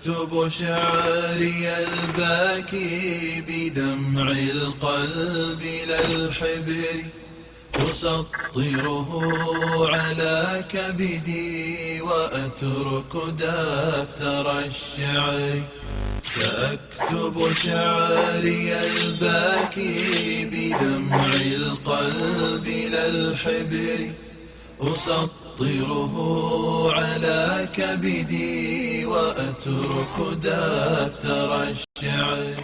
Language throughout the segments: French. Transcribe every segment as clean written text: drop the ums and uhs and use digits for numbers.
سأكتب شعري الباكي بدمع القلب للحبر أسطره على كبدي وأترك دفتر الشعر. سأكتب شعري الباكي بدمع القلب للحبر أسطره على كبدي وأترك دفتر الشعر.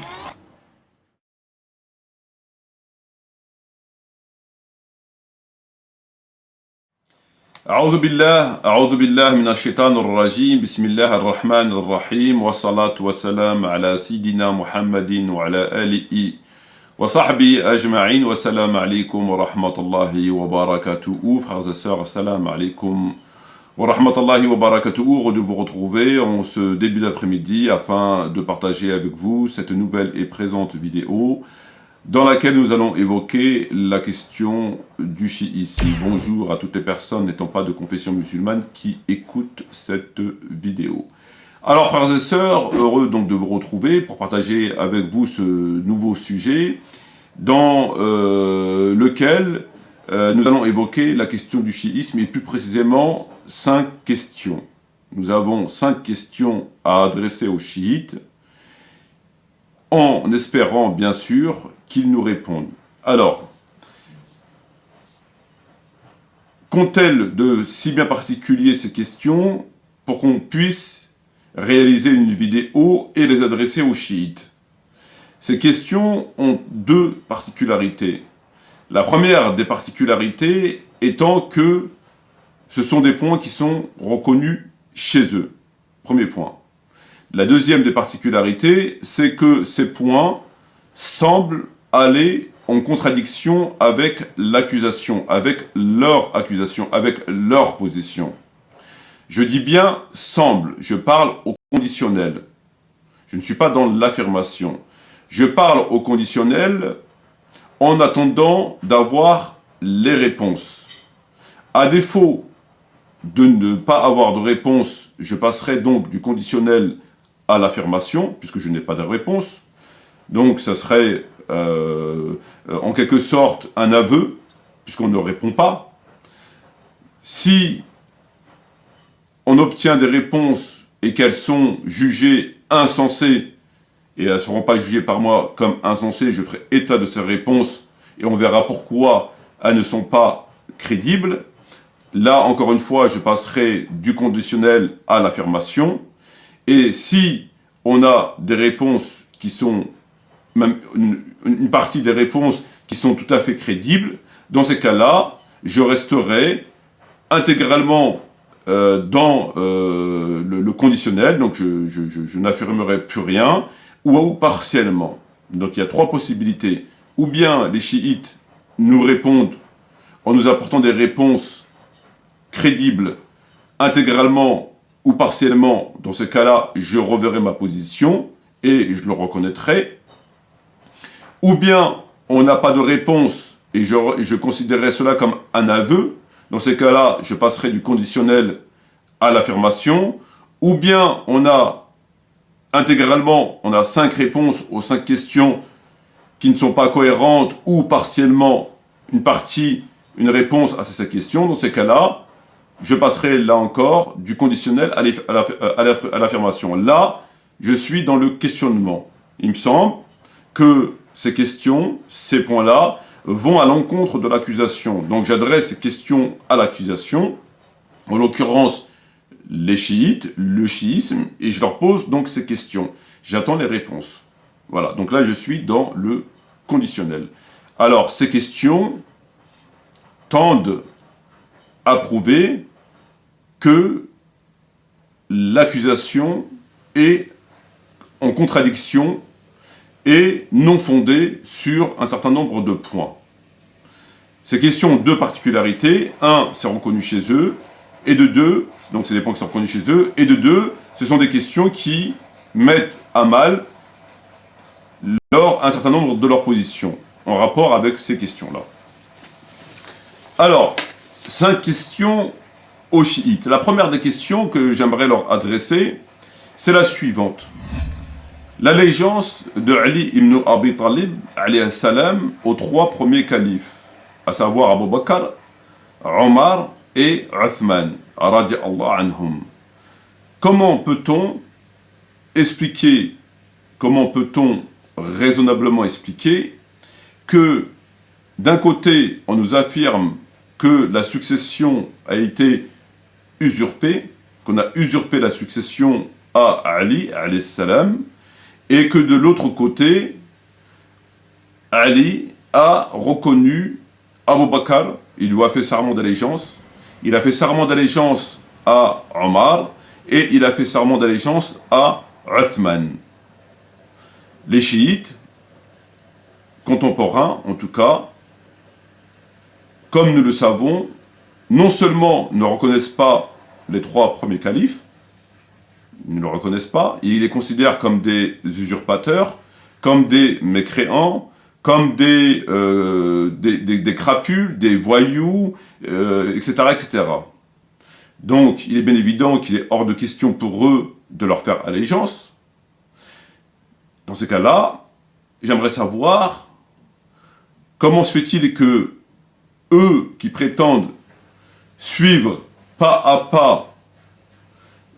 أعوذ بالله من الشيطان الرجيم. بسم الله الرحمن الرحيم والصلاة والسلام على سيدنا محمد وعلى آله وصحبه أجمعين والسلام عليكم ورحمة الله وبركاته. Frères et sœurs, assalamu alaikum wa rahmatullahi wa barakatuh. Heureux de vous retrouver en ce début d'après-midi afin de partager avec vous cette nouvelle et présente vidéo dans laquelle nous allons évoquer la question du chiisme. Bonjour à toutes les personnes n'étant pas de confession musulmane qui écoutent cette vidéo. Alors frères et sœurs, heureux donc de vous retrouver pour partager avec vous ce nouveau sujet dans lequel nous allons évoquer la question du chiisme et plus précisément 5 questions. Nous avons 5 questions à adresser aux chiites en espérant bien sûr qu'ils nous répondent. Alors, qu'ont-elles de si bien particulier ces questions pour qu'on puisse réaliser une vidéo et les adresser aux chiites? Ces questions ont 2 particularités. La première des particularités étant que ce sont des points qui sont reconnus chez eux. Premier point. La deuxième des particularités, c'est que ces points semblent aller en contradiction avec l'accusation, avec leur accusation, avec leur position. Je dis bien « semble », je parle au conditionnel. Je ne suis pas dans l'affirmation. Je parle au conditionnel en attendant d'avoir les réponses. À défaut de ne pas avoir de réponse, je passerai donc du conditionnel à l'affirmation, puisque je n'ai pas de réponse. Donc ça serait en quelque sorte un aveu, puisqu'on ne répond pas. Si on obtient des réponses et qu'elles sont jugées insensées, et elles ne seront pas jugées par moi comme insensées, je ferai état de ces réponses, et on verra pourquoi elles ne sont pas crédibles. Là, encore une fois, je passerai du conditionnel à l'affirmation. Et si on a des réponses qui sont, même une partie des réponses qui sont tout à fait crédibles, dans ces cas-là, je resterai intégralement dans le conditionnel, donc je n'affirmerai plus rien, ou partiellement. Donc il y a 3 possibilités. Ou bien les chiites nous répondent en nous apportant des réponses crédibles, intégralement ou partiellement. Dans ce cas-là, je reverrai ma position et je le reconnaîtrai. Ou bien, on n'a pas de réponse et je considérerai cela comme un aveu. Dans ces cas-là, je passerai du conditionnel à l'affirmation. Ou bien, on a intégralement, on a 5 réponses aux 5 questions qui ne sont pas cohérentes ou partiellement une réponse à ces questions. Dans ces cas-là, je passerai là encore du conditionnel à l'affirmation. Là, je suis dans le questionnement. Il me semble que ces questions, ces points-là, vont à l'encontre de l'accusation. Donc j'adresse ces questions à l'accusation, en l'occurrence les chiites, le chiisme, et je leur pose donc ces questions. J'attends les réponses. Voilà, donc là je suis dans le conditionnel. Alors ces questions tendent à prouver que l'accusation est en contradiction et non fondée sur un certain nombre de points. Ces questions ont 2 particularités. 1, c'est reconnu chez eux, et de 2, donc c'est des points qui sont reconnus chez eux, et de 2, ce sont des questions qui mettent à mal un certain nombre de leurs positions, en rapport avec ces questions-là. Alors, 5 questions aux chiites. La première des questions que j'aimerais leur adresser c'est la suivante. L'allégeance de Ali ibn Abi Talib, alayhi salam, aux trois premiers califes, à savoir Abu Bakr, Omar et Uthman, radiallahu anhum. Comment peut-on expliquer, comment peut-on raisonnablement expliquer que d'un côté, on nous affirme que la succession a été usurpée, qu'on a usurpé la succession à Ali, alayhi salam, et que de l'autre côté, Ali a reconnu Abu Bakr, il lui a fait serment d'allégeance, il a fait serment d'allégeance à Omar, et il a fait serment d'allégeance à Uthman. Les chiites, contemporains en tout cas, comme nous le savons, non seulement ne reconnaissent pas les trois premiers califes, ils ne le reconnaissent pas, ils les considèrent comme des usurpateurs, comme des mécréants, comme des crapules, des voyous, etc., etc. Donc, il est bien évident qu'il est hors de question pour eux de leur faire allégeance. Dans ces cas-là, j'aimerais savoir comment se fait-il que eux qui prétendent suivre pas à pas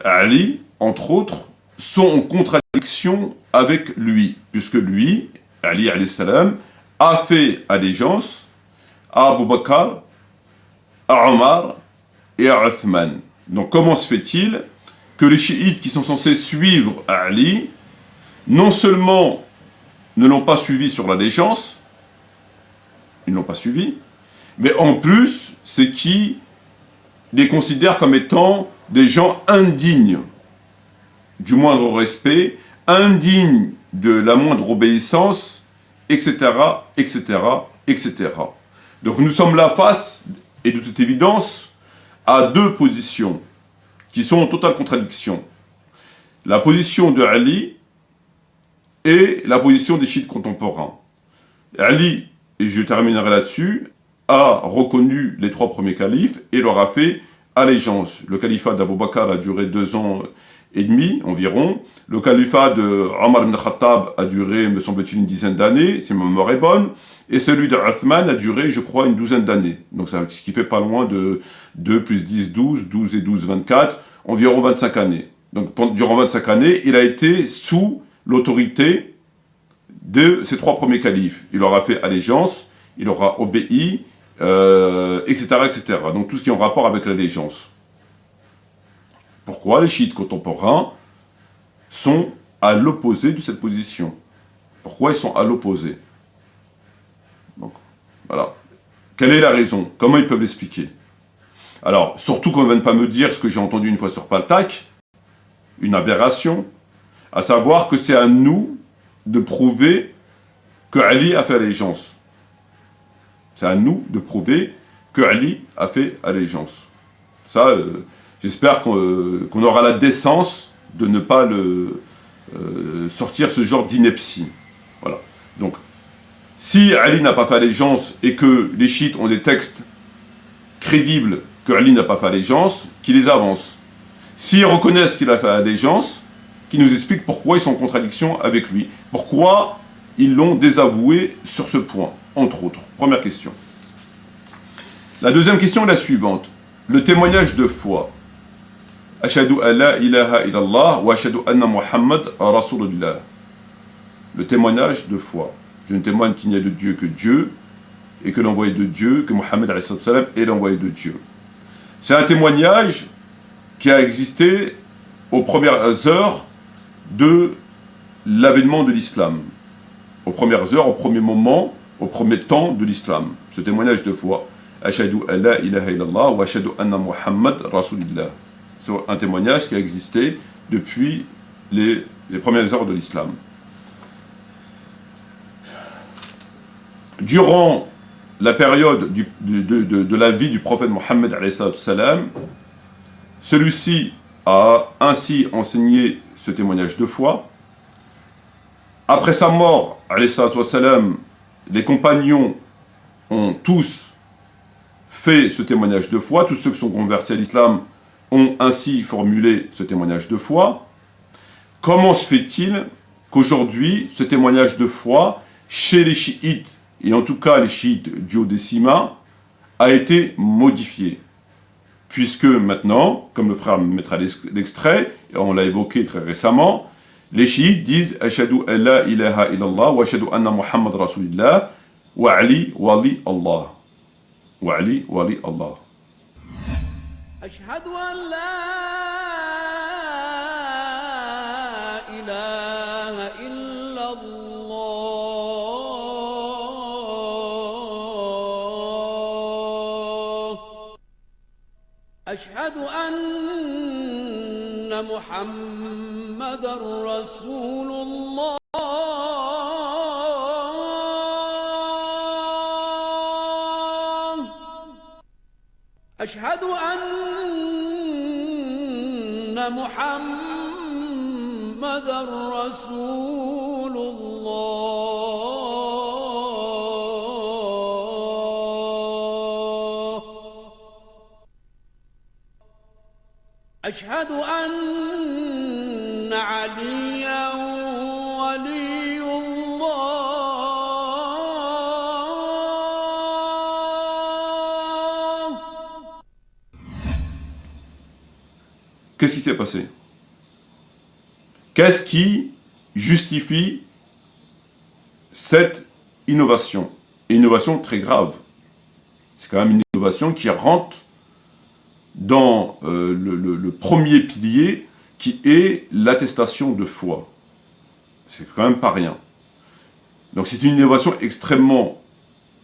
Ali, entre autres, sont en contradiction avec lui, puisque lui, Ali alayhi salam, a fait allégeance à Abu Bakr, à Omar et à Uthman. Donc comment se fait-il que les chiites qui sont censés suivre Ali, non seulement ne l'ont pas suivi sur l'allégeance, ils ne l'ont pas suivi, mais en plus, c'est qui les considèrent comme étant des gens indignes du moindre respect, indignes de la moindre obéissance, etc., etc., etc. Donc nous sommes là face, et de toute évidence, à deux positions qui sont en totale contradiction. La position de Ali et la position des chiites contemporains. Ali, et je terminerai là-dessus, a reconnu les trois premiers califes et leur a fait allégeance. Le califat d'Abu Bakr a duré 2 ans et demi environ. Le califat de Omar ibn Khattab a duré, me semble-t-il, une dizaine d'années, si ma mémoire est bonne. Et celui de Uthman a duré, je crois, une 12aine d'années. Donc, ce qui fait pas loin de 2 plus 10, 12, 12 et 12, 24, environ 25 années. Donc, durant 25 années, il a été sous l'autorité de ces trois premiers califes. Il leur a fait allégeance, il leur a obéi, etc., etc. Donc, tout ce qui est en rapport avec l'allégeance. Pourquoi les chiites contemporains sont à l'opposé de cette position? Pourquoi ils sont à l'opposé? Donc, voilà. Quelle est la raison? Comment ils peuvent l'expliquer? Alors, surtout qu'on ne vienne pas me dire ce que j'ai entendu une fois sur Paltak, une aberration, à savoir que c'est à nous de prouver que Ali a fait allégeance. C'est à nous de prouver que Ali a fait allégeance. Ça, j'espère qu'on aura la décence de ne pas sortir ce genre d'ineptie. Voilà. Donc, si Ali n'a pas fait allégeance et que les chiites ont des textes crédibles que Ali n'a pas fait allégeance, qu'ils les avancent. S'ils reconnaissent qu'il a fait allégeance, qu'ils nous expliquent pourquoi ils sont en contradiction avec lui. Pourquoi ils l'ont désavoué sur ce point, entre autres. Première question. La deuxième question est la suivante. Le témoignage de foi. Ashhadu an la ilaha illallah wa ashhadu anna Muhammad rasulullah. Le témoignage de foi. Je ne témoigne qu'il n'y a de Dieu que Dieu, et que l'envoyé de Dieu, que Mohammed est l'envoyé de Dieu. C'est un témoignage qui a existé aux premières heures de l'avènement de l'islam. Aux premières heures, au premier moment, au premier temps de l'islam. Ce témoignage de foi. Ashhadu an la ilaha illallah wa ashhadu anna Muhammad rasulullah. C'est un témoignage qui a existé depuis les premières heures de l'islam. Durant la période de la vie du prophète Mohammed, celui-ci a ainsi enseigné ce témoignage de foi. Après sa mort, les compagnons ont tous fait ce témoignage de foi. Tous ceux qui sont convertis à l'islam ont ainsi formulé ce témoignage de foi. comment se fait-il qu'aujourd'hui, ce témoignage de foi, chez les chiites, et en tout cas les chiites duodécimains, a été modifié? Puisque maintenant, comme le frère mettra l'extrait, et on l'a évoqué très récemment, les chiites disent « Ashhadu an la ilaha illallah wa ashhadu anna Muhammad Rasulillah wa Ali wali Allah » wa Ali wali Allah. أشهد أن لا إله إلا الله أشهد أن محمد رسول الله أشهد أن محمد رسول الله أشهد أن عليا ولي الله. Qu'est-ce qui s'est passé? Qu'est-ce qui justifie cette innovation? Et innovation très grave. C'est quand même une innovation qui rentre dans le premier pilier qui est l'attestation de foi. C'est quand même pas rien. Donc c'est une innovation extrêmement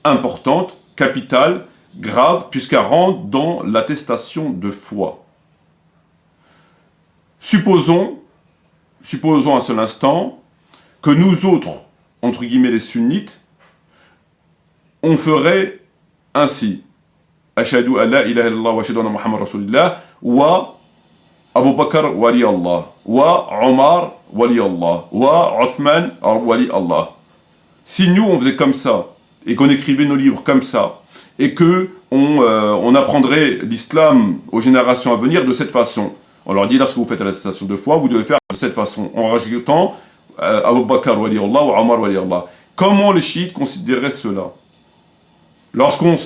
importante, capitale, grave, puisqu'elle rentre dans l'attestation de foi. Supposons un seul instant que nous autres, entre guillemets les sunnites, on ferait ainsi. Ashhadu an la ilaha illallah wa ashhadu anna Muhammad Rasulillah wa Abu Bakr wali Allah wa Omar wali Allah wa Uthman wali Allah. Si nous on faisait comme ça et qu'on écrivait nos livres comme ça et que on apprendrait l'islam aux générations à venir de cette façon, on leur dit lorsque vous faites l'attestation de foi, vous devez faire de cette façon en rajoutant Abu Bakr wali Allah wa Omar wali Allah. Comment les chiites considéraient cela? Lorsqu'on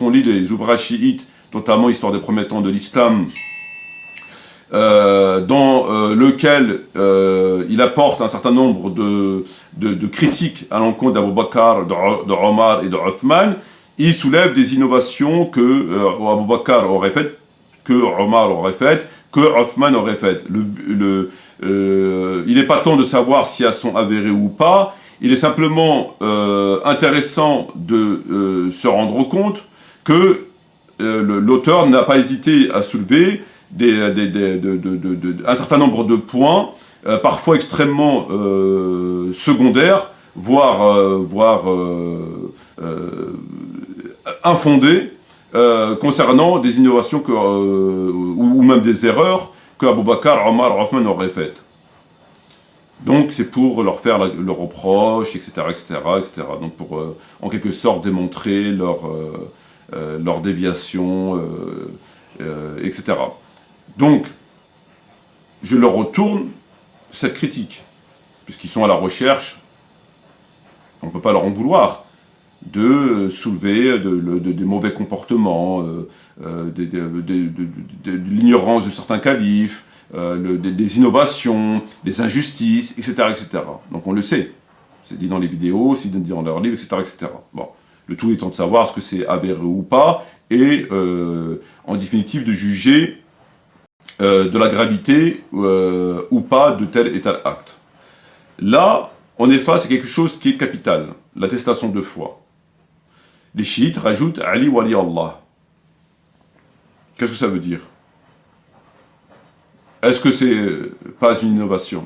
lit les ouvrages chiites, notamment Histoire des premiers temps de l'islam, dans lequel il apporte un certain nombre de critiques à l'encontre d'Abu Bakr, de Omar et de Uthman, il soulève des innovations que Abu Bakr aurait faites, que Omar aurait faites, que Uthman aurait faites. Il n'est pas temps de savoir si elles sont avérées ou pas. Il est simplement intéressant de se rendre compte que l'auteur n'a pas hésité à soulever un certain nombre de points, parfois extrêmement secondaires, voire infondés, concernant des innovations ou même des erreurs que Abu Bakr, Omar, Uthman auraient faites. Donc c'est pour leur faire le reproche, etc., etc., etc. Donc pour en quelque sorte démontrer leur déviation, etc. Donc je leur retourne cette critique, puisqu'ils sont à la recherche, on ne peut pas leur en vouloir, de soulever des mauvais comportements, de l'ignorance de certains califes, des innovations, des injustices, etc., etc. Donc on le sait, c'est dit dans les vidéos, c'est dit dans leurs livres, etc., etc. Bon, le tout étant de savoir ce que c'est avéré ou pas, et en définitive de juger de la gravité ou pas de tel et tel acte. Là, on est face à quelque chose qui est capital, l'attestation de foi. Les chiites rajoutent Ali wali Allah. Qu'est-ce que ça veut dire? Est-ce que c'est pas une innovation?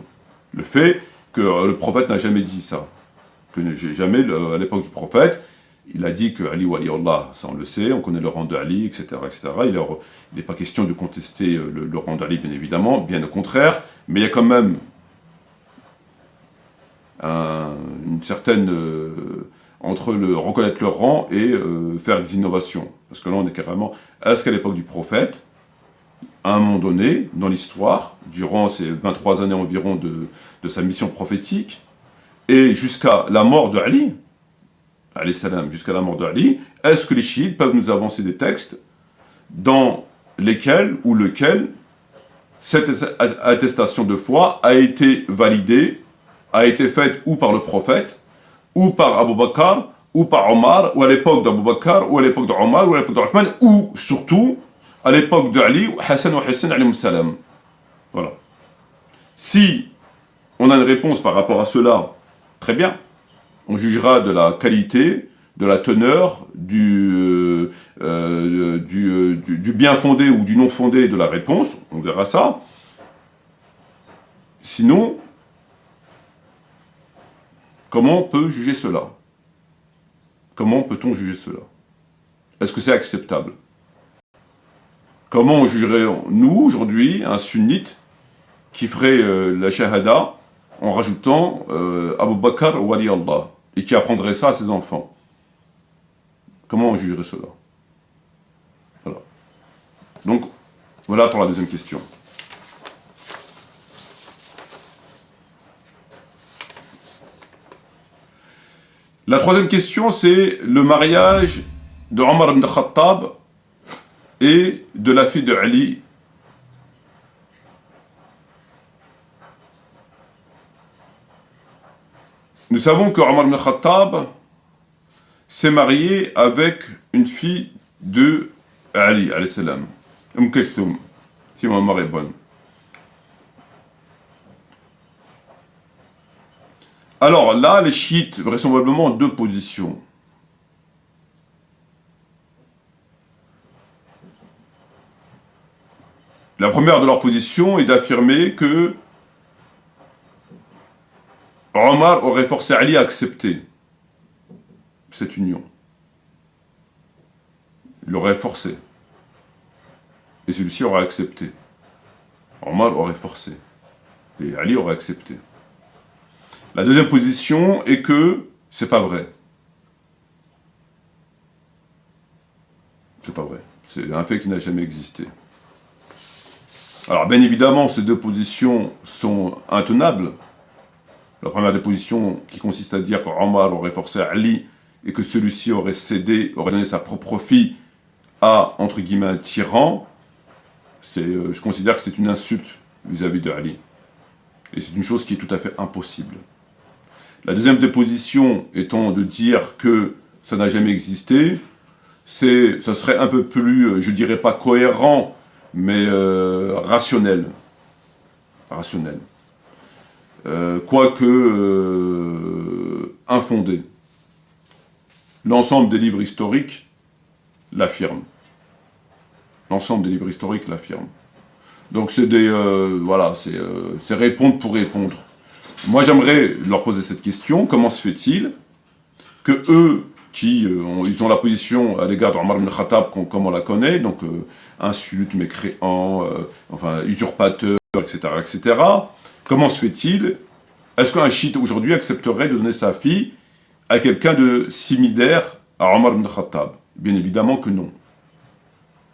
Le fait que le prophète n'a jamais dit ça. Que jamais, à l'époque du prophète, il a dit que Ali wali Allah, ça on le sait, on connaît le rang de Ali, etc. etc. Il n'est pas question de contester le rang d'Ali, bien évidemment, bien au contraire, mais il y a quand même une certaine... entre reconnaître leur rang et faire des innovations. Parce que là, on est carrément... Est-ce qu'à l'époque du prophète, à un moment donné, dans l'histoire, durant ces 23 années environ de sa mission prophétique, et jusqu'à la mort de Ali, alayhi salam, jusqu'à la mort de Ali, est-ce que les chiites peuvent nous avancer des textes dans lesquels ou lequel cette attestation de foi a été validée, a été faite ou par le prophète, ou par Abu Bakr, ou par Omar, ou à l'époque d'Abu Bakr, ou à l'époque d'Omar, ou à l'époque d'Othman, ou surtout à l'époque de Ali, Hassan ou Hussein, alayhi salam. Voilà. Si on a une réponse par rapport à cela, très bien. On jugera de la qualité, de la teneur, du bien fondé ou du non fondé de la réponse. On verra ça. Sinon, comment on peut juger cela? Comment peut-on juger cela? Est-ce que c'est acceptable? Comment on jugerait, nous, aujourd'hui, un sunnite qui ferait la shahada en rajoutant Abu Bakr wali Allah et qui apprendrait ça à ses enfants? Comment on jugerait cela? Voilà. Donc, voilà pour la deuxième question. La troisième question, c'est le mariage de Omar ibn Khattab et de la fille de Ali. Nous savons que Omar ibn Khattab s'est marié avec une fille de Ali, alayhi salam, Kulthum, si ma mémoire est bonne. Alors là, les chiites, vraisemblablement, ont deux positions. La première de leur position est d'affirmer que Omar aurait forcé Ali à accepter cette union. Il l'aurait forcé. Et celui-ci aurait accepté. Omar aurait forcé. Et Ali aurait accepté. La deuxième position est que c'est pas vrai. C'est pas vrai. C'est un fait qui n'a jamais existé. Alors, bien évidemment, ces deux positions sont intenables. La première des positions qui consiste à dire qu'Omar aurait forcé Ali et que celui-ci aurait cédé, aurait donné sa propre fille à, entre guillemets, un tyran, je considère que c'est une insulte vis-à-vis de Ali. Et c'est une chose qui est tout à fait impossible. La deuxième des positions étant de dire que ça n'a jamais existé, ça serait un peu plus, je dirais pas cohérent, mais rationnel. Rationnel. Quoique infondé. L'ensemble des livres historiques l'affirme. L'ensemble des livres historiques l'affirme. Donc c'est voilà, c'est répondre pour répondre. Moi j'aimerais leur poser cette question, comment se fait-il que eux, ils ont la position à l'égard d'Omar ibn Khattab comme on la connaît, donc insulte, mécréant, enfin usurpateur, etc., etc. Comment se fait-il? Est-ce qu'un chiite aujourd'hui accepterait de donner sa fille à quelqu'un de similaire à Omar ibn Khattab? Bien évidemment que non.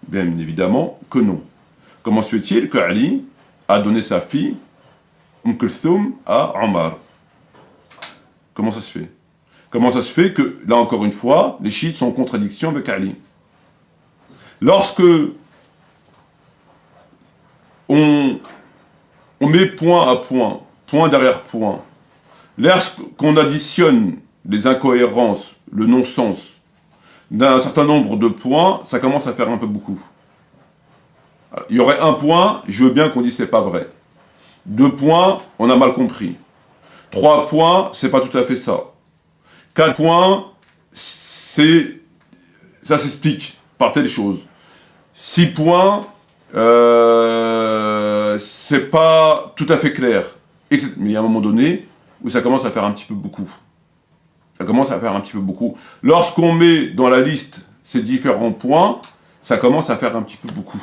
Bien évidemment que non. Comment se fait-il que Ali a donné sa fille, Kulthum, à Omar? Comment ça se fait? Comment ça se fait que, là encore une fois, les chiites sont en contradiction avec Ali? Lorsque on met point à point, point derrière point, lorsqu'on additionne les incohérences, le non-sens d'un certain nombre de points, ça commence à faire un peu beaucoup. Alors, il y aurait un point, je veux bien qu'on dise c'est pas vrai. 2 points, on a mal compris. 3 points, c'est pas tout à fait ça. 4 points, ça s'explique par telle chose. 6 points, c'est pas tout à fait clair. Mais il y a un moment donné où ça commence à faire un petit peu beaucoup. Ça commence à faire un petit peu beaucoup. Lorsqu'on met dans la liste ces différents points, ça commence à faire un petit peu beaucoup.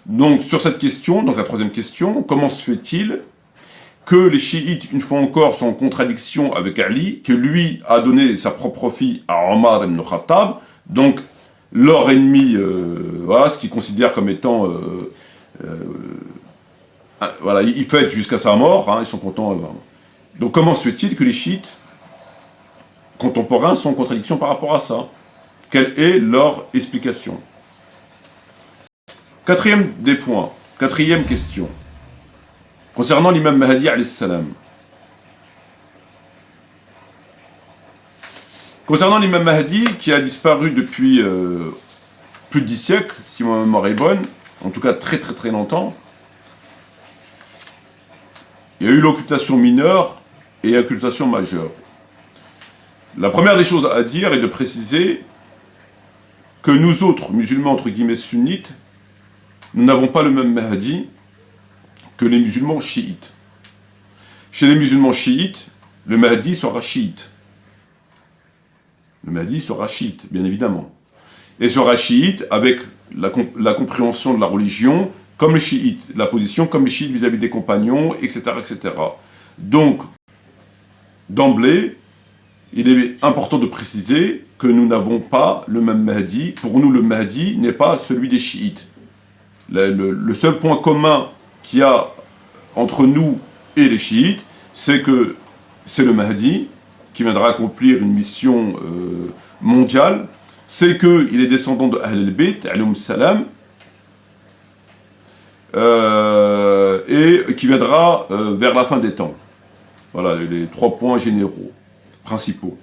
Donc sur cette question, donc la troisième question, comment se fait-il que les chiites, une fois encore, sont en contradiction avec Ali, que lui a donné sa propre fille à Omar ibn Khattab, donc leur ennemi, voilà, ce qu'ils considèrent comme étant... voilà, ils fêtent jusqu'à sa mort, hein, ils sont contents. Donc comment se fait-il que les chiites contemporains sont en contradiction par rapport à ça? Quelle est leur explication? Quatrième des points, quatrième question, concernant l'imam Mahdi alayhi salam. Concernant l'imam Mahdi, qui a disparu depuis plus de 10 siècles, si ma mémoire est bonne, en tout cas très très très longtemps, il y a eu l'occultation mineure et l'occultation majeure. La première des choses à dire est de préciser que nous autres, musulmans entre guillemets sunnites, nous n'avons pas le même Mahdi que les musulmans chiites. Chez les musulmans chiites, le Mahdi sera chiite. Le Mahdi sera chiite, bien évidemment. Et sera chiite avec la compréhension de la religion comme les chiites, la position comme les chiites vis-à-vis des compagnons, etc., etc. Donc, d'emblée, il est important de préciser que nous n'avons pas le même Mahdi. Pour nous, le Mahdi n'est pas celui des chiites. Le seul point commun qu'il y a entre nous et les chiites, c'est que c'est le Mahdi qui viendra accomplir une mission mondiale, c'est qu'il est descendant de Ahl al-Bayt, alayhum salam, et qui viendra vers la fin des temps. Voilà les 3 points généraux, principaux.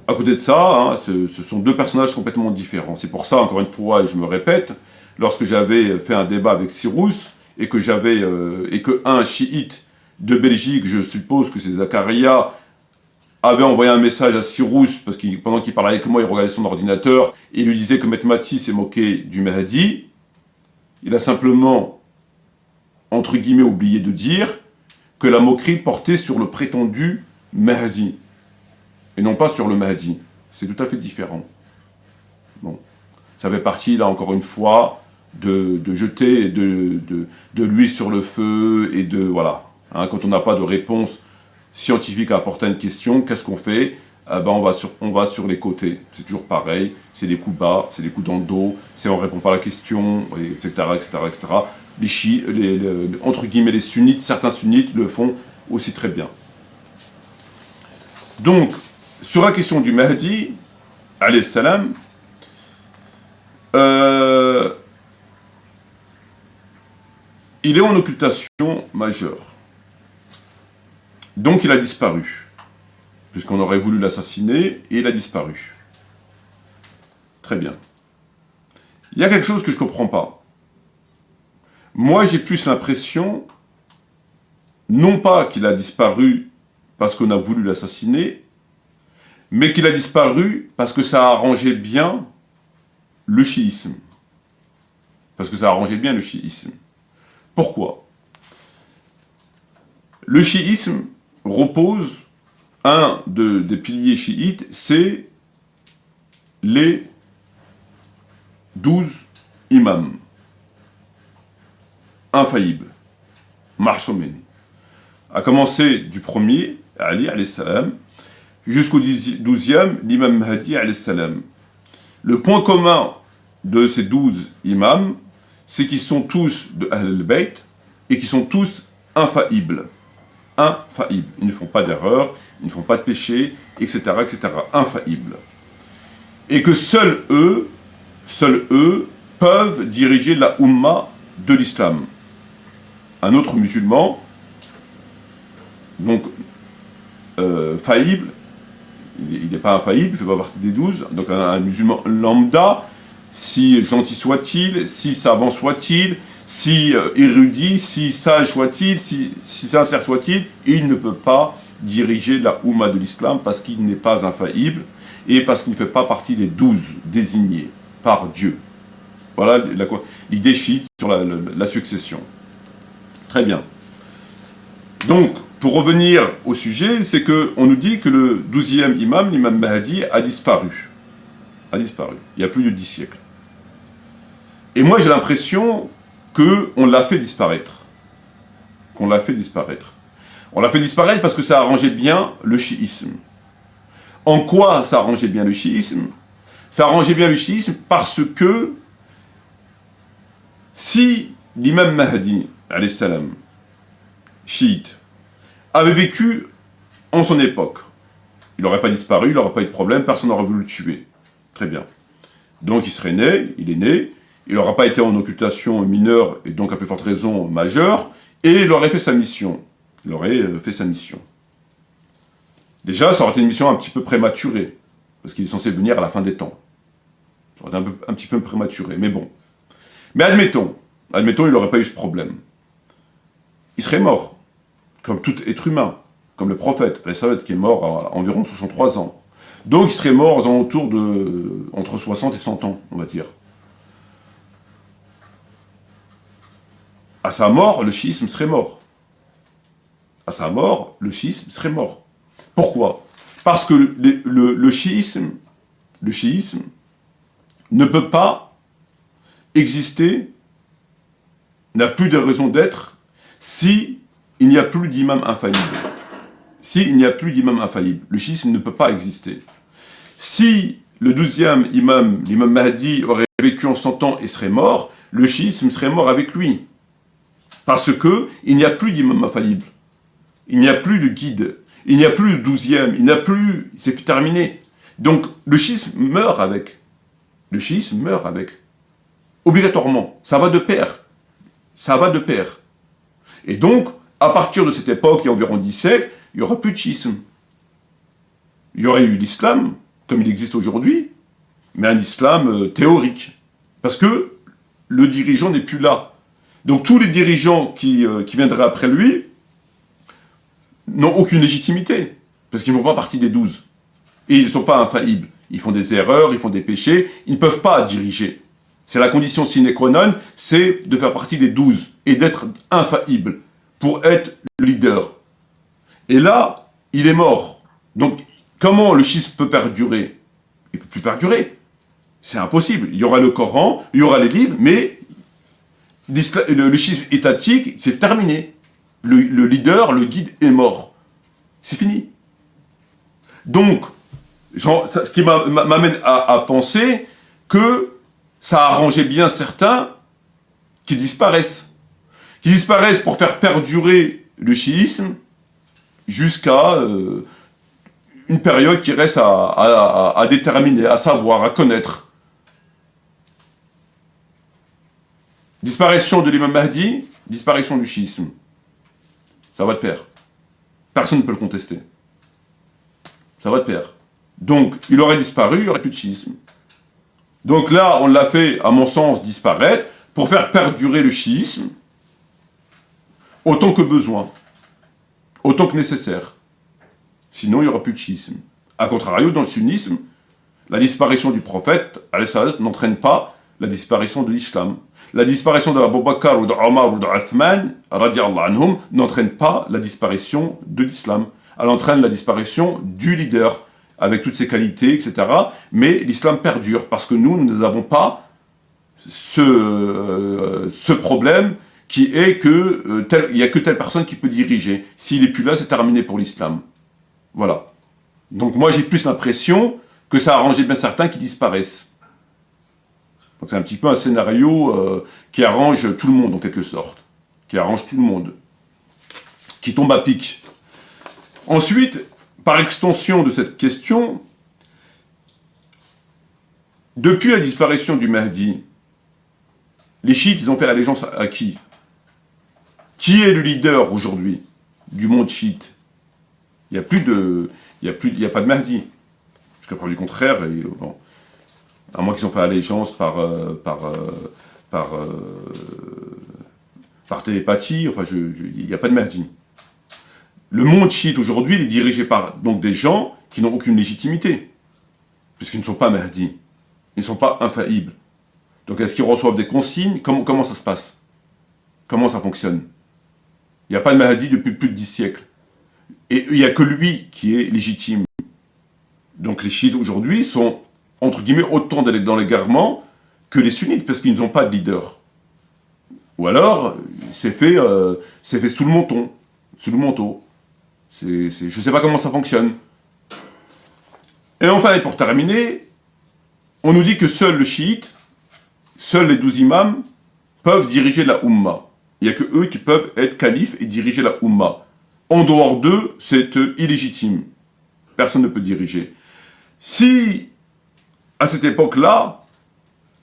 À côté de ça, hein, ce sont 2 personnages complètement différents. C'est pour ça, encore une fois, et je me répète, lorsque j'avais fait un débat avec Cyrus, et que un chiite de Belgique, je suppose que c'est Zakaria, avait envoyé un message à Cyrus, parce que pendant qu'il parlait avec moi, il regardait son ordinateur, et il lui disait que Maître Mati s'est moqué du Mahdi. Il a simplement, entre guillemets, oublié de dire que la moquerie portait sur le prétendu Mahdi, et non pas sur le Mahdi. C'est tout à fait différent. Bon. Ça fait partie, là, encore une fois, de jeter de l'huile sur le feu, et de, voilà. Hein, quand on n'a pas de réponse scientifique à apporter à une question, qu'est-ce qu'on fait? Ben on va sur les côtés, c'est toujours pareil, c'est des coups bas, c'est des coups dans le dos, c'est on répond pas à la question, etc., etc., etc. Les chiites, entre guillemets les sunnites, certains sunnites le font aussi très bien. Donc, sur la question du Mahdi, alayhi salam, il est en occultation majeure. Donc il a disparu, puisqu'on aurait voulu l'assassiner, et il a disparu. Très bien. Il y a quelque chose que je ne comprends pas. Moi, j'ai plus l'impression, non pas qu'il a disparu parce qu'on a voulu l'assassiner, mais qu'il a disparu parce que ça arrangeait bien le chiisme. Parce que ça arrangeait bien le chiisme. Pourquoi? Le chiisme repose, un des piliers chiites, c'est les 12 imams infaillibles, Mahsoumin. À commencer du premier, Ali alayhi salam, jusqu'au 12e, l'imam Mahdi alayhi salam. Le point commun de ces 12 imams, c'est qu'ils sont tous de Ahl al-Bayt et qu'ils sont tous infaillibles. Infaillibles. Ils ne font pas d'erreur, ils ne font pas de péché, etc., etc. Infaillibles. Et que seuls eux peuvent diriger la Ummah de l'islam. Un autre musulman, donc faillible, il n'est pas infaillible, il ne fait pas partie des 12, donc un musulman lambda, si gentil soit-il, si savant soit-il, si érudit, si sage soit-il, si sincère soit-il, il ne peut pas diriger la Ummah de l'islam parce qu'il n'est pas infaillible et parce qu'il ne fait pas partie des 12 désignés par Dieu. Voilà l'idée chiite sur la succession. Très bien. Donc, pour revenir au sujet, c'est qu'on nous dit que le 12e imam, l'imam Mahdi, a disparu. A disparu, il y a plus de 10 siècles. Et moi, j'ai l'impression qu'on l'a fait disparaître. Qu'on l'a fait disparaître. On l'a fait disparaître parce que ça arrangeait bien le chiisme. En quoi ça arrangeait bien le chiisme? Ça arrangeait bien le chiisme parce que si l'imam Mahdi, alayhi salam, chiite, avait vécu en son époque, il n'aurait pas disparu, il n'aurait pas eu de problème, personne n'aurait voulu le tuer. Très bien. Donc il serait né, il est né, il n'aurait pas été en occultation mineure, et donc à plus forte raison majeure, et il aurait fait sa mission. Il aurait fait sa mission. Déjà, ça aurait été une mission un petit peu prématurée, parce qu'il est censé venir à la fin des temps. Ça aurait été un petit peu prématuré, mais bon. Mais admettons, il n'aurait pas eu ce problème. Il serait mort, comme tout être humain, comme le prophète, qui est mort à environ 63 ans. Donc il serait mort aux alentours de entre 60 et 100 ans, on va dire. À sa mort, le chiisme serait mort. À sa mort, le chiisme serait mort. Pourquoi? Parce que le chiisme ne peut pas exister, n'a plus de raison d'être, si il n'y a plus d'imam infaillible. S'il n'y a plus d'imam infaillible, le chiisme ne peut pas exister. Si le 12e imam, l'imam Mahdi, aurait vécu en 100 ans et serait mort, le chiisme serait mort avec lui. Parce que il n'y a plus d'imam infaillible. Il n'y a plus de guide. Il n'y a plus de 12e. Il n'y a plus... C'est terminé. Donc, le chiisme meurt avec. Le chiisme meurt avec. Obligatoirement. Ça va de pair. Ça va de pair. Et donc, à partir de cette époque, il y a environ 10 siècles, il n'y aura plus de schisme. Il y aurait eu l'islam, comme il existe aujourd'hui, mais un islam théorique. Parce que le dirigeant n'est plus là. Donc tous les dirigeants qui viendraient après lui n'ont aucune légitimité, parce qu'ils ne font pas partie des 12. Et ils ne sont pas infaillibles. Ils font des erreurs, ils font des péchés, ils ne peuvent pas diriger. C'est la condition sine qua non, c'est de faire partie des 12 et d'être infaillible pour être le leader. Et là, il est mort. Donc, comment le schisme peut perdurer? Il ne peut plus perdurer. C'est impossible. Il y aura le Coran, il y aura les livres, mais le schisme étatique, c'est terminé. Le leader, le guide est mort. C'est fini. Donc, ce qui m'amène à penser que ça arrangeait bien certains qui disparaissent. Qui disparaissent pour faire perdurer le chiisme jusqu'à une période qui reste à déterminer, à savoir, à connaître. Disparition de l'imam Mahdi, disparition du chiisme. Ça va de pair. Personne ne peut le contester. Ça va de pair. Donc, il aurait disparu, il n'y aurait plus de chiisme. Donc là, on l'a fait, à mon sens, disparaître pour faire perdurer le chiisme autant que besoin. Autant que nécessaire. Sinon, il n'y aura plus de schisme. A contrario, dans le sunnisme, la disparition du prophète, n'entraîne pas la disparition de l'islam. La disparition d'Abu Bakr ou d'Omar ou d'Uthman, radiallahu anhum, n'entraîne pas la disparition de l'islam. Elle entraîne la disparition du leader, avec toutes ses qualités, etc. Mais l'islam perdure, parce que nous n'avons pas ce problème qui est que il n'y a que telle personne qui peut diriger. S'il n'est plus là, c'est terminé pour l'islam. Voilà. Donc moi, j'ai plus l'impression que ça a arrangé bien certains qui disparaissent. Donc c'est un petit peu un scénario qui arrange tout le monde, en quelque sorte. Qui arrange tout le monde. Qui tombe à pic. Ensuite, par extension de cette question, depuis la disparition du Mahdi, les chiites, ils ont fait allégeance à qui? Qui est le leader aujourd'hui du monde chiite? Il n'y a pas de Mahdi. Jusqu'à preuve du contraire, bon, à moins qu'ils ont fait allégeance par télépathie, enfin, il n'y a pas de Mahdi. Le monde chiite aujourd'hui est dirigé par donc des gens qui n'ont aucune légitimité, puisqu'ils ne sont pas Mahdi, ils ne sont pas infaillibles. Donc est-ce qu'ils reçoivent des consignes? Comment ça se passe? Comment ça fonctionne? Il n'y a pas de Mahdi depuis plus de 10 siècles. Et il n'y a que lui qui est légitime. Donc les chiites aujourd'hui sont, entre guillemets, autant dans l'égarement que les sunnites, parce qu'ils n'ont pas de leader. Ou alors, c'est fait sous le menton, sous le manteau. Je ne sais pas comment ça fonctionne. Et enfin, et pour terminer, on nous dit que seul le chiite, seuls les 12 imams peuvent diriger la Ummah. Il n'y a que eux qui peuvent être califes et diriger la Ummah. En dehors d'eux, c'est illégitime. Personne ne peut diriger. Si, à cette époque-là,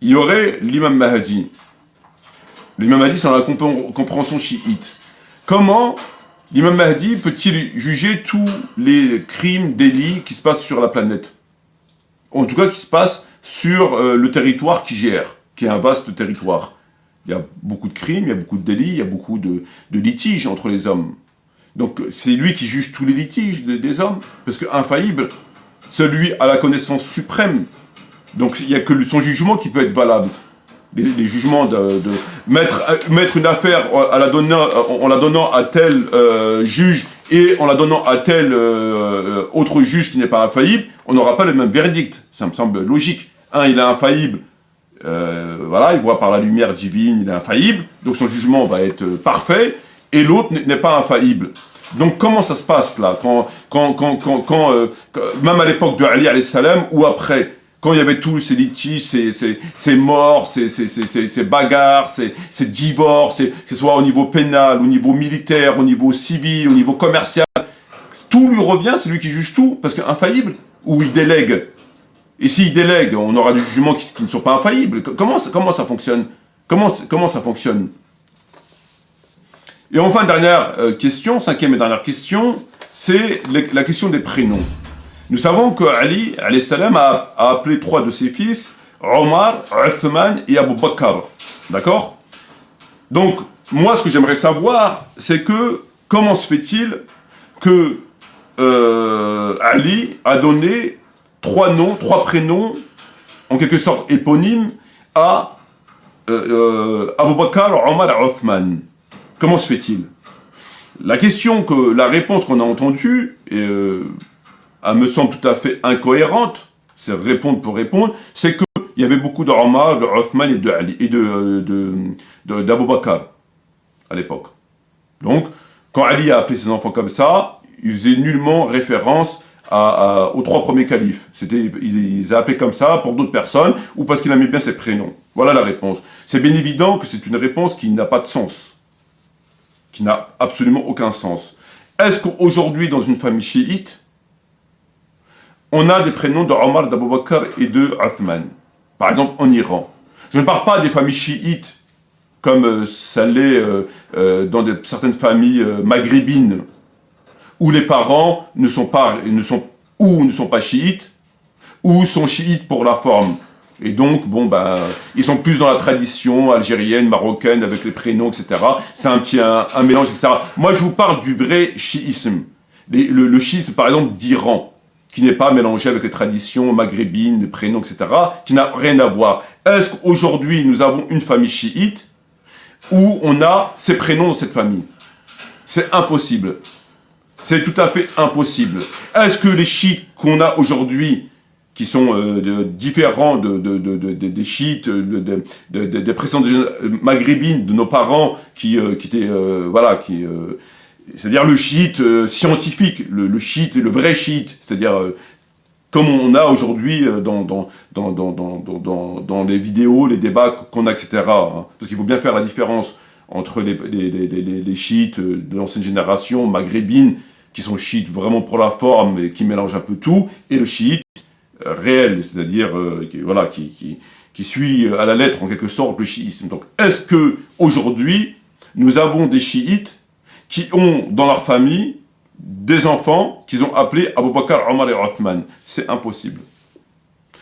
il y aurait l'imam Mahdi. L'imam Mahdi, c'est dans la compréhension chiite. Comment l'imam Mahdi peut-il juger tous les crimes, délits qui se passent sur la planète? En tout cas, qui se passent sur le territoire qu'il gère, qui est un vaste territoire. Il y a beaucoup de crimes, il y a beaucoup de délits, il y a beaucoup de litiges entre les hommes. Donc, c'est lui qui juge tous les litiges des hommes, parce qu'infaillible, celui à la connaissance suprême. Donc, il n'y a que son jugement qui peut être valable. Les jugements de mettre une affaire en la donnant à tel juge et en la donnant à tel autre juge qui n'est pas infaillible, on n'aura pas le même verdict. Ça me semble logique. Un, il est infaillible, voilà, il voit par la lumière divine, il est infaillible, donc son jugement va être parfait, et l'autre n'est pas infaillible. Donc comment ça se passe là, même à l'époque de Ali alayhi salam ou après, quand il y avait tous ces litiges, ces morts, ces bagarres, ces divorces, que ce soit au niveau pénal, au niveau militaire, au niveau civil, au niveau commercial, tout lui revient, c'est lui qui juge tout, parce qu'infaillible, ou il délègue. Et s'il délègue, on aura des jugements qui ne sont pas infaillibles. Comment ça fonctionne? Comment ça fonctionne? Et enfin, dernière question, cinquième et dernière question, c'est la question des prénoms. Nous savons que Ali, alayhi salam, a appelé 3 de ses fils, Omar, Uthman et Abu Bakr. D'accord? Donc, moi, ce que j'aimerais savoir, c'est que, comment se fait-il que Ali a donné 3 noms, 3 prénoms, en quelque sorte éponymes, à Abu Bakr, Omar et Uthman? Comment se fait-il? La réponse qu'on a entendue, elle me semble tout à fait incohérente, c'est répondre pour répondre, c'est qu'il y avait beaucoup d'Omar, de Uthman et de Ali, et d'Abu Bakr à l'époque. Donc, quand Ali a appelé ses enfants comme ça, il faisait nullement référence aux 3 premiers califes. Il les a appelés comme ça pour d'autres personnes, ou parce qu'il aimait bien ses prénoms. Voilà la réponse. C'est bien évident que c'est une réponse qui n'a pas de sens. Qui n'a absolument aucun sens. Est-ce qu'aujourd'hui, dans une famille chiite, on a des prénoms de Omar, d'Abu Bakr et de Uthman? Par exemple, en Iran. Je ne parle pas des familles chiites, comme ça l'est dans certaines familles maghrébines, où les parents ne sont pas chiites, ou sont chiites pour la forme. Et donc, ils sont plus dans la tradition algérienne, marocaine, avec les prénoms, etc. C'est un mélange, etc. Moi, je vous parle du vrai chiisme. Le chiisme, par exemple, d'Iran, qui n'est pas mélangé avec les traditions maghrébines, les prénoms, etc., qui n'a rien à voir. Est-ce qu'aujourd'hui, nous avons une famille chiite où on a ces prénoms dans cette famille? C'est impossible. C'est tout à fait impossible. Est-ce que les chiites qu'on a aujourd'hui, qui sont différents des chiites, des précédentes maghrébines, de nos parents qui étaient, c'est-à-dire le chiite scientifique, le chiite, le vrai chiite, c'est-à-dire comme on a aujourd'hui dans les vidéos, les débats qu'on a, etc. Hein, parce qu'il faut bien faire la différence entre les chiites de l'ancienne génération, maghrébines, qui sont chiites vraiment pour la forme et qui mélangent un peu tout, et le chiite réel, c'est-à-dire qui suit à la lettre en quelque sorte le chiisme. Donc, est-ce que aujourd'hui nous avons des chiites qui ont dans leur famille des enfants qu'ils ont appelés Abu Bakr, Omar et Uthman? C'est impossible.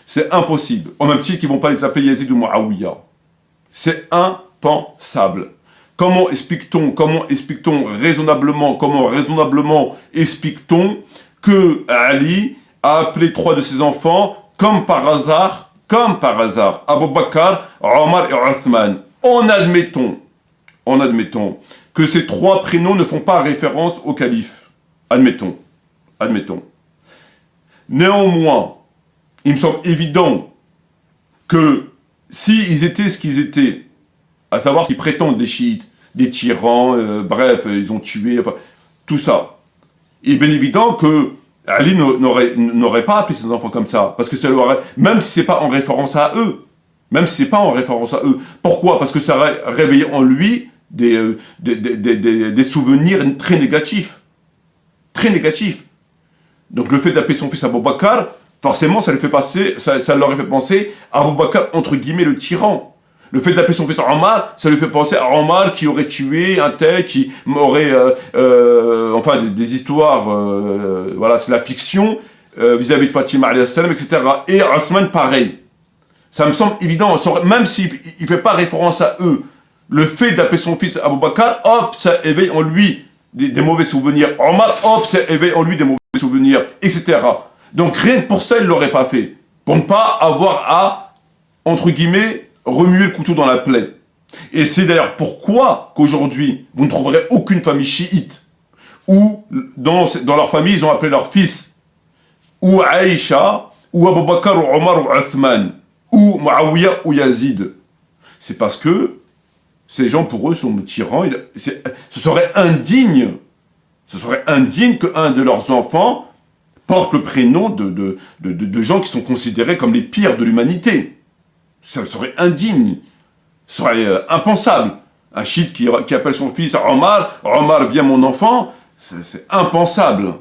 C'est impossible. Au même titre qu'ils ne vont pas les appeler Yazid ou Muawiyah. C'est impensable. Comment explique-t-on raisonnablement explique-t-on que Ali a appelé 3 de ses enfants, comme par hasard, Abu Bakr, Omar et Uthman. En admettons que ces 3 prénoms ne font pas référence au calife. Admettons. Néanmoins, il me semble évident que s'ils étaient ce qu'ils étaient, à savoir qu'ils prétendent des chiites, des tyrans, bref, ils ont tué, enfin, tout ça, il est bien évident que Ali n'aurait pas appelé ses enfants comme ça, parce que ça leur aurait, même si c'est pas en référence à eux, même si c'est pas en référence à eux. Pourquoi? Parce que ça aurait réveillé en lui des souvenirs très négatifs. Très négatifs. Donc le fait d'appeler son fils Abou Bakr, forcément ça leur fait penser à Abou Bakr, entre guillemets, le tyran. Le fait d'appeler son fils Omar, ça lui fait penser à Omar qui aurait tué un tel, qui aurait, enfin, des histoires, voilà, c'est la fiction, vis-à-vis de Fatima, etc. Et Othman, pareil. Ça me semble évident, même s'il ne fait pas référence à eux, le fait d'appeler son fils Abou Bakr, hop, ça éveille en lui des mauvais souvenirs. Omar, hop, ça éveille en lui des mauvais souvenirs, etc. Donc rien que pour ça, il ne l'aurait pas fait. Pour ne pas avoir à, entre guillemets, remuer le couteau dans la plaie. Et c'est d'ailleurs pourquoi qu'aujourd'hui, vous ne trouverez aucune famille chiite où, dans leur famille, ils ont appelé leur fils ou Aïcha, ou Abou Bakr, ou Omar, ou Othman, ou Muawiyah, ou Yazid. C'est parce que ces gens, pour eux, sont tyrans. Ce serait indigne qu'un de leurs enfants porte le prénom de gens qui sont considérés comme les pires de l'humanité. Ça serait indigne, ce serait impensable. Un chiite qui appelle son fils Omar, Omar viens mon enfant, c'est impensable.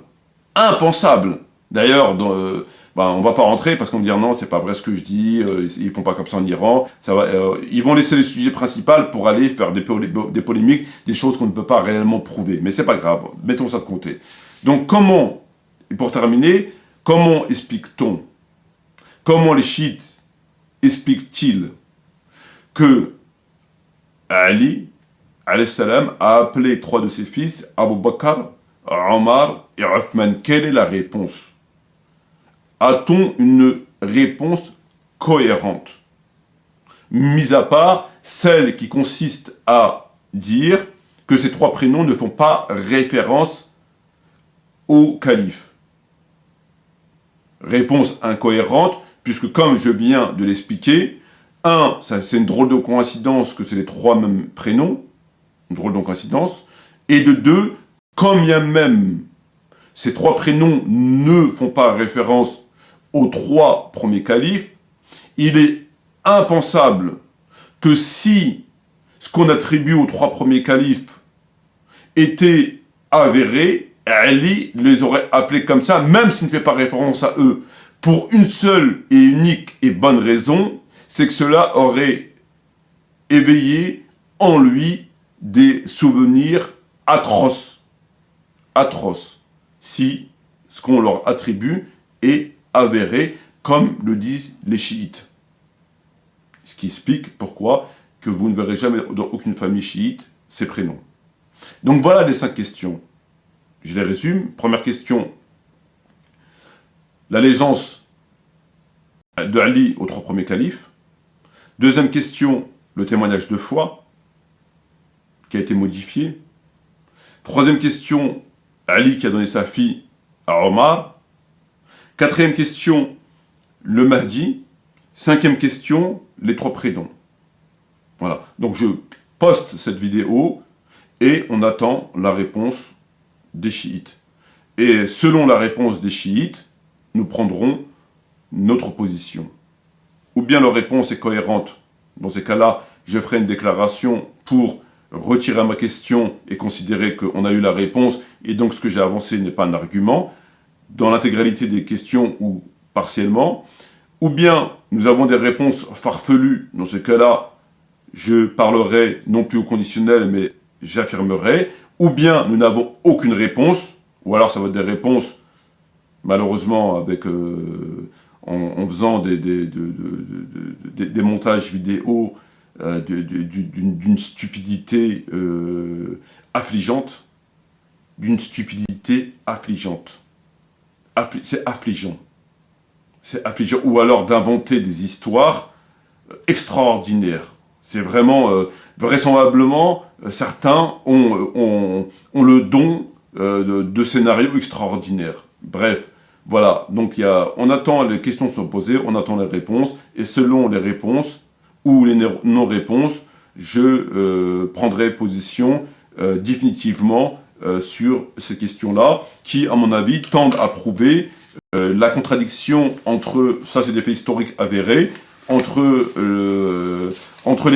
Impensable. D'ailleurs, on va pas rentrer parce qu'on va dire non, c'est pas vrai ce que je dis, ils font pas comme ça en Iran. Ils vont laisser le sujet principal pour aller faire des polémiques, des choses qu'on ne peut pas réellement prouver. Mais c'est pas grave, mettons ça de côté. Donc comment, et pour terminer, comment explique-t-on, comment les chiites explique-t-il que Ali, alayhi salam, a appelé 3 de ses fils, Abou Bakr, Omar et Othman? Quelle est la réponse? A-t-on une réponse cohérente? Mis à part celle qui consiste à dire que ces 3 prénoms ne font pas référence au calife. Réponse incohérente, puisque comme je viens de l'expliquer, c'est une drôle de coïncidence que c'est les 3 mêmes prénoms, une drôle de coïncidence, et de 2, quand bien même ces 3 prénoms ne font pas référence aux 3 premiers califes, il est impensable que si ce qu'on attribue aux 3 premiers califes était avéré, Ali les aurait appelés comme ça, même s'il ne fait pas référence à eux. Pour une seule et unique et bonne raison, c'est que cela aurait éveillé en lui des souvenirs atroces. Atroces. Si ce qu'on leur attribue est avéré, comme le disent les chiites. Ce qui explique pourquoi que vous ne verrez jamais dans aucune famille chiite ces prénoms. Donc voilà les 5 questions. Je les résume. Première question, l'allégeance de Ali aux 3 premiers califes. Deuxième question, le témoignage de foi qui a été modifié. Troisième question, Ali qui a donné sa fille à Omar. Quatrième question, le Mahdi. Cinquième question, les 3 prénoms. Voilà. Donc je poste cette vidéo et on attend la réponse des chiites. Et selon la réponse des chiites, nous prendrons notre position. Ou bien leur réponse est cohérente. Dans ces cas-là, je ferai une déclaration pour retirer ma question et considérer qu'on a eu la réponse, et donc ce que j'ai avancé n'est pas un argument, dans l'intégralité des questions ou partiellement. Ou bien nous avons des réponses farfelues. Dans ce cas-là, je parlerai non plus au conditionnel, mais j'affirmerai. Ou bien nous n'avons aucune réponse, ou alors ça va être des réponses, malheureusement, avec, en faisant des montages vidéo d'une stupidité affligeante. D'une stupidité affligeante. C'est affligeant. C'est affligeant. Ou alors d'inventer des histoires extraordinaires. C'est vraiment, vraisemblablement, certains ont le don de scénarios extraordinaires. Bref, voilà. Donc, on attend, les questions sont posées, on attend les réponses, et selon les réponses ou les non-réponses, je prendrai position définitivement sur ces questions-là, qui, à mon avis, tendent à prouver la contradiction entre, ça c'est des faits historiques avérés, entre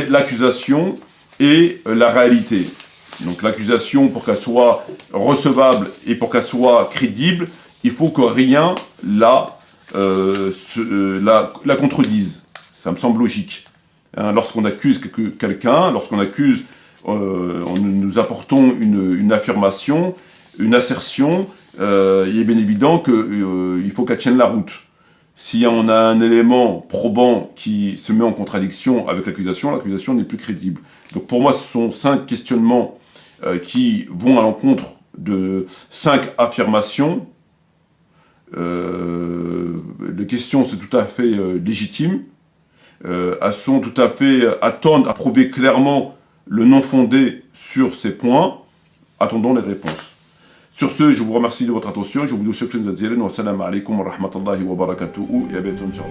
l'accusation et la réalité. Donc l'accusation, pour qu'elle soit recevable et pour qu'elle soit crédible, il faut que rien la contredise. Ça me semble logique. Hein, lorsqu'on accuse quelqu'un, lorsqu'on accuse, nous apportons une affirmation, une assertion, il est bien évident qu'il faut qu'elle tienne la route. Si on a un élément probant qui se met en contradiction avec l'accusation n'est plus crédible. Donc pour moi, ce sont 5 questionnements qui vont à l'encontre de 5 affirmations. Les questions, c'est tout à fait légitime. Elles sont tout à fait attendent à prouver clairement le non fondé sur ces points. Attendons les réponses. Sur ce, je vous remercie de votre attention. Je vous dis shukran jazilan wa salam alaykum wa rahmatullahi wa barakatuhu et à bientôt inchallah.